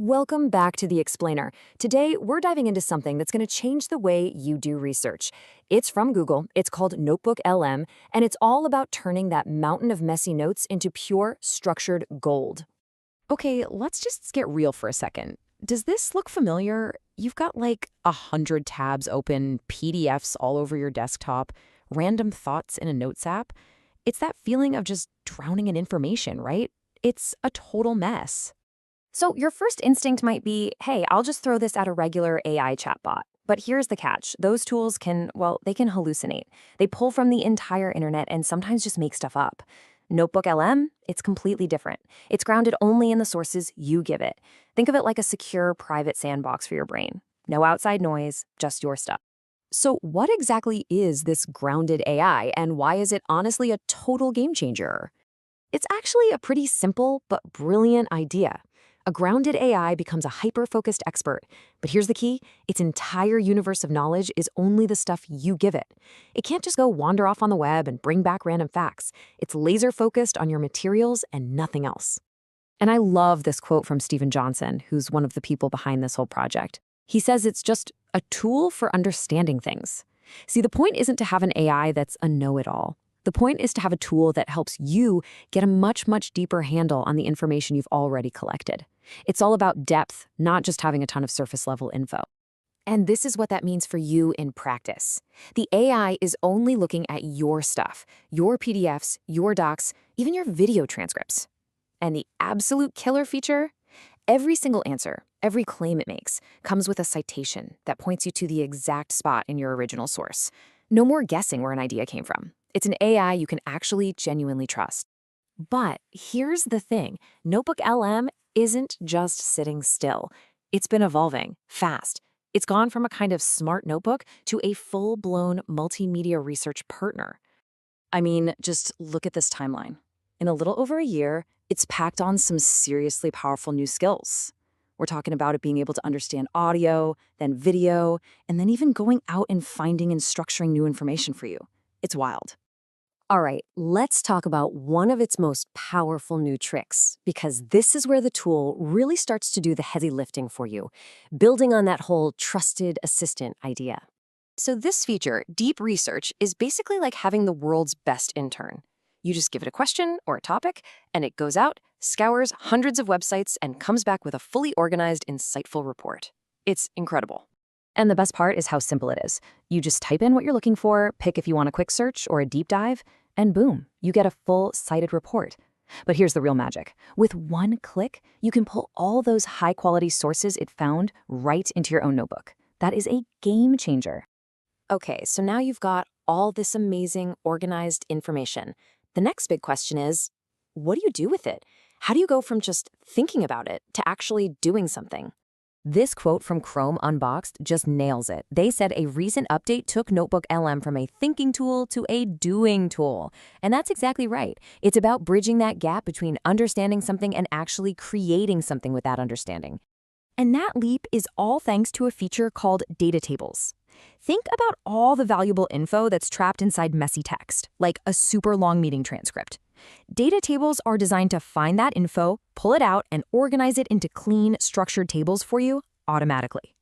Welcome back to The Explainer. Today, we're diving into something that's going to change the way you do research. It's from Google, it's called NotebookLM, and it's all about turning that mountain of messy notes into pure, structured gold. Okay, let's just get real for a second. Does this look familiar? You've got like 100 tabs open, PDFs all over your desktop, random thoughts in a notes app. It's that feeling of just drowning in information, right? It's a total mess. So, your first instinct might be, hey, I'll just throw this at a regular AI chatbot. But here's the catch. Those tools can, well, they can hallucinate. They pull from the entire internet and sometimes just make stuff up. NotebookLM, it's completely different. It's grounded only in the sources you give it. Think of it like a secure, private sandbox for your brain. No outside noise, just your stuff. So, what exactly is this grounded AI, and why is it honestly a total game changer? It's actually a pretty simple but brilliant idea. A grounded AI becomes a hyper-focused expert. But here's the key, its entire universe of knowledge is only the stuff you give it. It can't just go wander off on the web and bring back random facts. It's laser-focused on your materials and nothing else. And I love this quote from Stephen Johnson, who's one of the people behind this whole project. He says it's just a tool for understanding things. See, the point isn't to have an AI that's a know-it-all. The point is to have a tool that helps you get a much, much deeper handle on the information you've already collected. It's all about depth, not just having a ton of surface-level info. And this is what that means for you in practice. The AI is only looking at your stuff, your PDFs, your docs, even your video transcripts. And the absolute killer feature? Every single answer, every claim it makes, comes with a citation that points you to the exact spot in your original source. No more guessing where an idea came from. It's an AI you can actually genuinely trust. But here's the thing, NotebookLM isn't just sitting still. It's been evolving fast. It's gone from a kind of smart notebook to a full-blown multimedia research partner. I mean, just look at this timeline. In a little over a year, it's packed on some seriously powerful new skills. We're talking about it being able to understand audio, then video, and then even going out and finding and structuring new information for you. It's wild. All right, let's talk about one of its most powerful new tricks, because this is where the tool really starts to do the heavy lifting for you, building on that whole trusted assistant idea. So this feature, Deep Research, is basically like having the world's best intern. You just give it a question or a topic, and it goes out, scours hundreds of websites, and comes back with a fully organized, insightful report. It's incredible. And the best part is how simple it is. You just type in what you're looking for, pick if you want a quick search or a deep dive, and boom, you get a full cited report. But here's the real magic. With one click, you can pull all those high-quality sources it found right into your own notebook. That is a game changer. Okay, so now you've got all this amazing, organized information. The next big question is, what do you do with it? How do you go from just thinking about it to actually doing something? This quote from Chrome Unboxed just nails it. They said a recent update took NotebookLM from a thinking tool to a doing tool. And that's exactly right. It's about bridging that gap between understanding something and actually creating something with that understanding. And that leap is all thanks to a feature called data tables. Think about all the valuable info that's trapped inside messy text, like a super long meeting transcript. Data tables are designed to find that info, pull it out, and organize it into clean, structured tables for you automatically.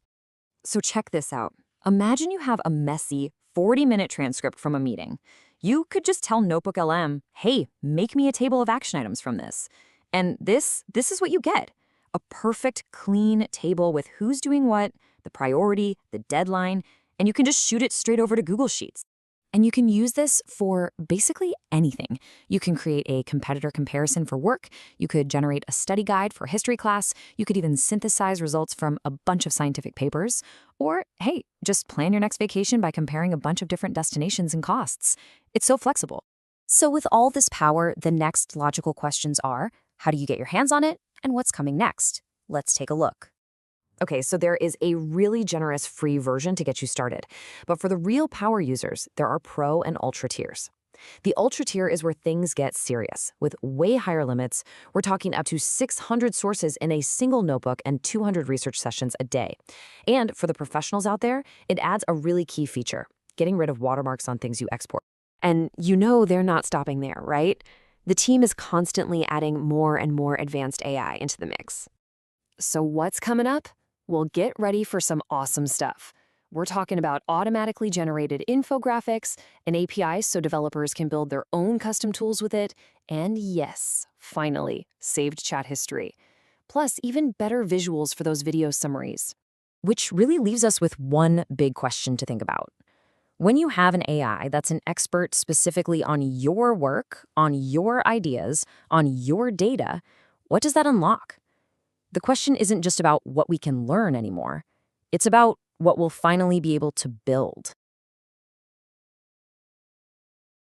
So check this out. Imagine you have a messy 40-minute transcript from a meeting. You could just tell NotebookLM, hey, make me a table of action items from this. And this is what you get. A perfect, clean table with who's doing what, the priority, the deadline, and you can just shoot it straight over to Google Sheets. And you can use this for basically anything. You can create a competitor comparison for work. You could generate a study guide for history class. You could even synthesize results from a bunch of scientific papers. Or, hey, just plan your next vacation by comparing a bunch of different destinations and costs. It's so flexible. So with all this power, the next logical questions are, how do you get your hands on it? And what's coming next? Let's take a look. Okay, so there is a really generous free version to get you started. But for the real power users, there are Pro and Ultra tiers. The Ultra tier is where things get serious. With way higher limits, we're talking up to 600 sources in a single notebook and 200 research sessions a day. And for the professionals out there, it adds a really key feature, getting rid of watermarks on things you export. And you know they're not stopping there, right? The team is constantly adding more and more advanced AI into the mix. So what's coming up? Well, get ready for some awesome stuff. We're talking about automatically generated infographics and APIs so developers can build their own custom tools with it, and yes, finally, saved chat history. Plus, even better visuals for those video summaries. Which really leaves us with one big question to think about. When you have an AI that's an expert specifically on your work, on your ideas, on your data, what does that unlock? The question isn't just about what we can learn anymore. It's about what we'll finally be able to build.